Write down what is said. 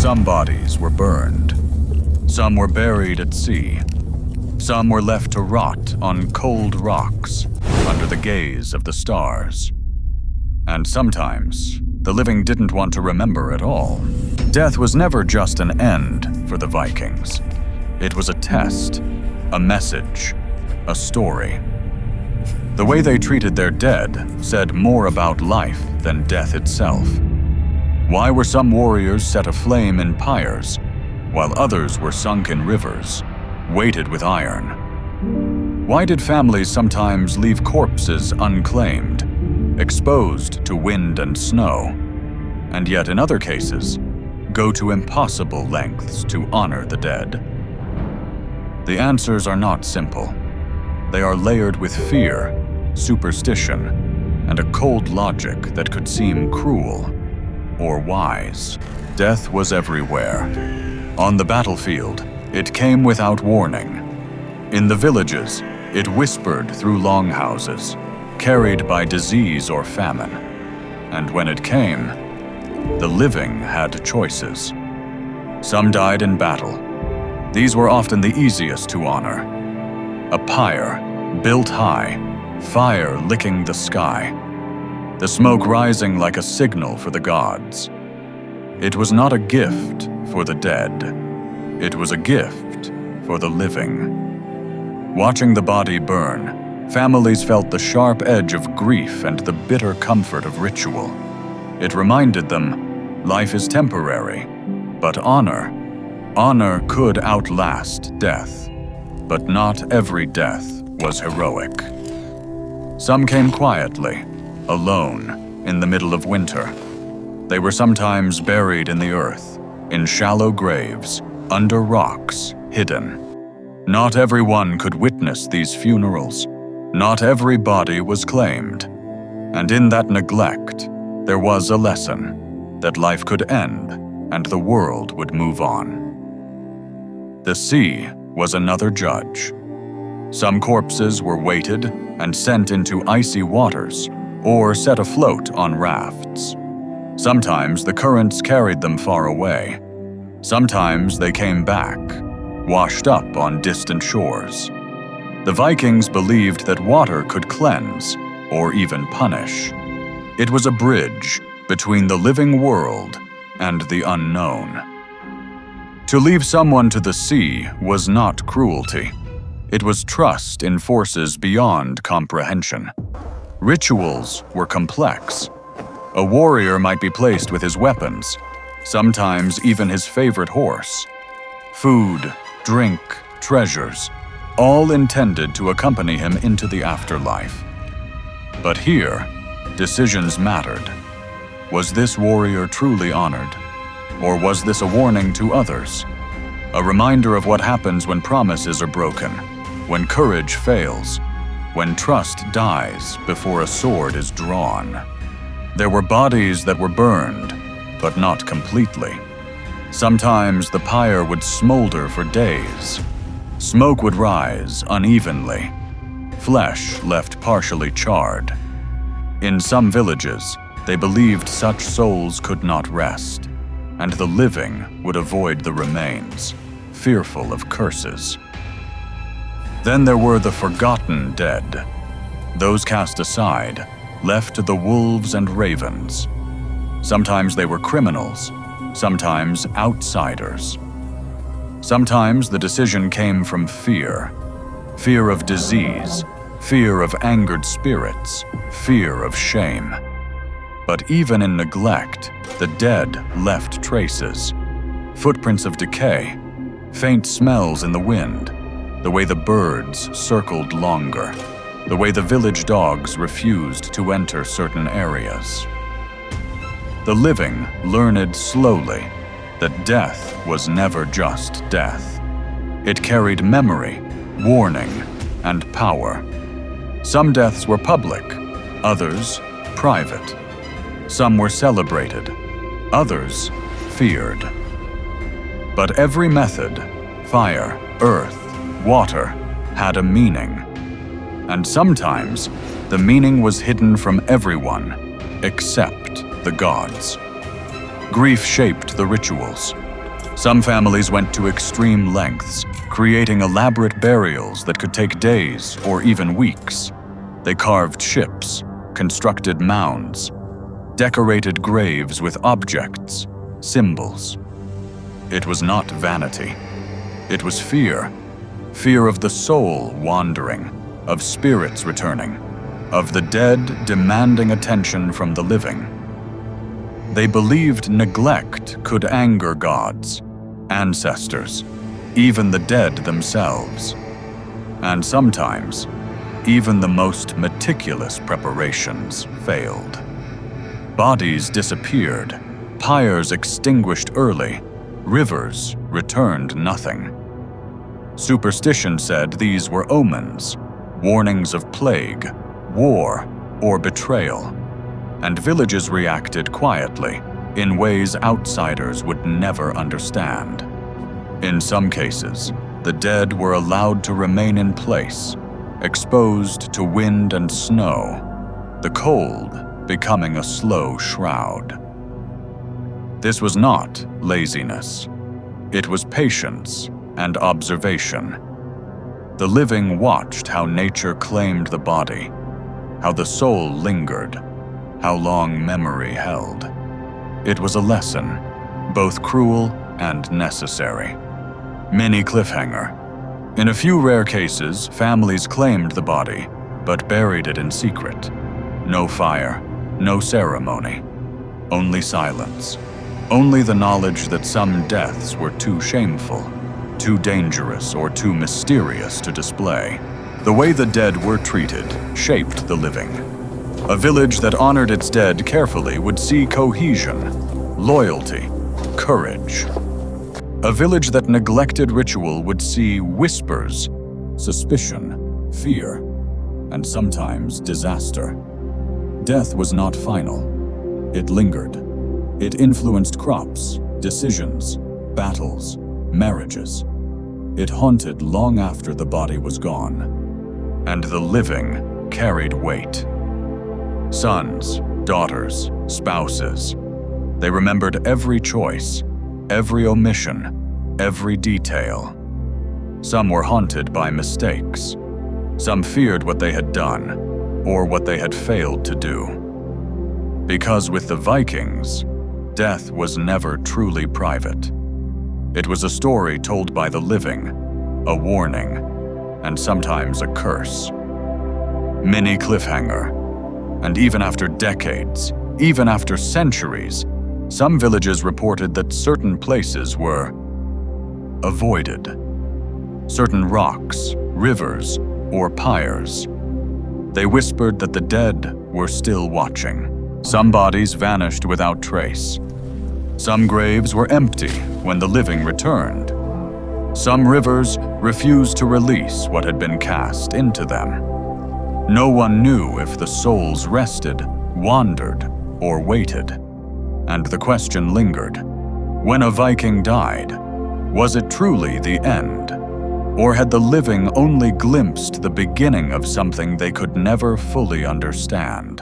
Some bodies were burned. Some were buried at sea. Some were left to rot on cold rocks under the gaze of the stars. And sometimes, the living didn't want to remember at all. Death was never just an end for the Vikings. It was a test, a message, a story. The way they treated their dead said more about life than death itself. Why were some warriors set aflame in pyres, while others were sunk in rivers, weighted with iron? Why did families sometimes leave corpses unclaimed, exposed to wind and snow, and yet in other cases, go to impossible lengths to honor the dead? The answers are not simple. They are layered with fear, superstition, and a cold logic that could seem cruel or wise. Death was everywhere. On the battlefield, it came without warning. In the villages, it whispered through longhouses, carried by disease or famine. And when it came, the living had choices. Some died in battle. These were often the easiest to honor. A pyre, built high, fire licking the sky, the smoke rising like a signal for the gods. It was not a gift for the dead. It was a gift for the living. Watching the body burn, families felt the sharp edge of grief and the bitter comfort of ritual. It reminded them, life is temporary, but honor could outlast death. But not every death was heroic. Some came quietly, alone, in the middle of winter. They were sometimes buried in the earth, in shallow graves, under rocks, hidden. Not everyone could witness these funerals. Not every body was claimed. And in that neglect, there was a lesson that life could end and the world would move on. The sea was another judge. Some corpses were weighted and sent into icy waters or set afloat on rafts. Sometimes the currents carried them far away. Sometimes they came back, washed up on distant shores. The Vikings believed that water could cleanse or even punish. It was a bridge between the living world and the unknown. To leave someone to the sea was not cruelty. It was trust in forces beyond comprehension. Rituals were complex. A warrior might be placed with his weapons, sometimes even his favorite horse. Food, drink, treasures, all intended to accompany him into the afterlife. But here, decisions mattered. Was this warrior truly honored? Or was this a warning to others? A reminder of what happens when promises are broken, when courage fails, when trust dies before a sword is drawn. There were bodies that were burned, but not completely. Sometimes the pyre would smolder for days. Smoke would rise unevenly. Flesh left partially charred. In some villages, they believed such souls could not rest, and the living would avoid the remains, fearful of curses. Then there were the forgotten dead, those cast aside, left to the wolves and ravens. Sometimes they were criminals, sometimes outsiders. Sometimes the decision came from fear of disease, fear of angered spirits, fear of shame. But even in neglect, the dead left traces, footprints of decay, faint smells in the wind, the way the birds circled longer, the way the village dogs refused to enter certain areas. The living learned slowly that death was never just death. It carried memory, warning, and power. Some deaths were public, others private. Some were celebrated, others feared. But every method, fire, earth, water, had a meaning. And sometimes, the meaning was hidden from everyone except the gods. Grief shaped the rituals. Some families went to extreme lengths, creating elaborate burials that could take days or even weeks. They carved ships, constructed mounds, decorated graves with objects, symbols. It was not vanity. It was fear. Fear of the soul wandering, of spirits returning, of the dead demanding attention from the living. They believed neglect could anger gods, ancestors, even the dead themselves. And sometimes, even the most meticulous preparations failed. Bodies disappeared, pyres extinguished early, rivers returned nothing. Superstition said these were omens, warnings of plague, war, or betrayal, and villages reacted quietly in ways outsiders would never understand. In some cases, the dead were allowed to remain in place, exposed to wind and snow, the cold becoming a slow shroud. This was not laziness. It was patience and observation. The living watched how nature claimed the body, how the soul lingered, how long memory held. It was a lesson, both cruel and necessary. Mini cliffhanger. In a few rare cases, families claimed the body, but buried it in secret. No fire, no ceremony, only silence. Only the knowledge that some deaths were too shameful, too dangerous, or too mysterious to display. The way the dead were treated shaped the living. A village that honored its dead carefully would see cohesion, loyalty, courage. A village that neglected ritual would see whispers, suspicion, fear, and sometimes disaster. Death was not final. It lingered. It influenced crops, decisions, battles, marriages. It haunted long after the body was gone. And the living carried weight. Sons, daughters, spouses. They remembered every choice, every omission, every detail. Some were haunted by mistakes. Some feared what they had done, or what they had failed to do. Because with the Vikings, death was never truly private. It was a story told by the living, a warning, and sometimes a curse. Mini cliffhanger. And even after decades, even after centuries, some villages reported that certain places were avoided. Certain rocks, rivers, or pyres. They whispered that the dead were still watching. Some bodies vanished without trace. Some graves were empty when the living returned. Some rivers refused to release what had been cast into them. No one knew if the souls rested, wandered, or waited. And the question lingered. When a Viking died, was it truly the end? Or had the living only glimpsed the beginning of something they could never fully understand?